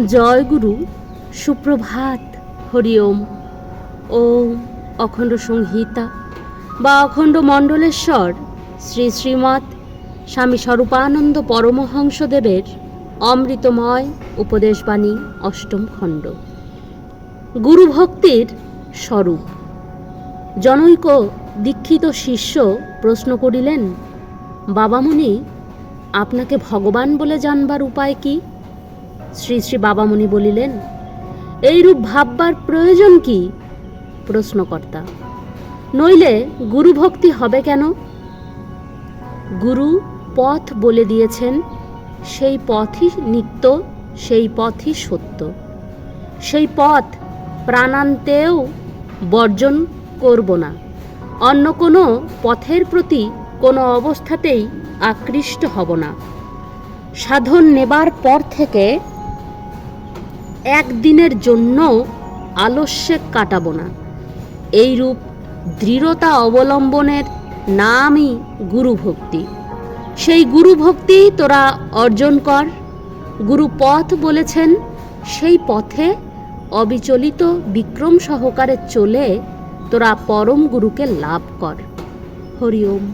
জয় গুরু, সুপ্রভাত, হরি ওম। ওম অখণ্ড সংহিতা বা অখণ্ড মণ্ডলেশ্বর শ্রী শ্রীমৎ স্বামী স্বরূপানন্দ পরমহংসদেবের অমৃতময় উপদেশবাণী অষ্টম খণ্ড। গুরুভক্তির স্বরূপ। জনৈক দীক্ষিত শিষ্য প্রশ্ন করিলেন, বাবামুনি, আপনাকে ভগবান বলে জানবার উপায় কি? শ্রী শ্রী বাবামুনি বলিলেন, এইরূপ ভাববার প্রয়োজন কি? প্রশ্নকর্তা, নইলে গুরুভক্তি হবে কেন? গুরু পথ বলে দিয়েছেন, সেই পথই নিত্য, সেই পথই সত্য। সেই পথ প্রাণান্তেও বর্জন করব না। অন্য কোনো পথের প্রতি কোনো অবস্থাতেই আকৃষ্ট হব না। সাধন নেবার পর থেকে একদিনের জন্য আলস্যে কাটাব না। এইরূপ দৃঢ়তা অবলম্বনের নামই গুরুভক্তি। সেই গুরুভক্তি তোরা অর্জন কর। গুরু পথ বলেছেন, সেই পথে অবিচলিত বিক্রম সহকারে চলে তোরা পরম গুরুকে লাভ কর। হরি ওম।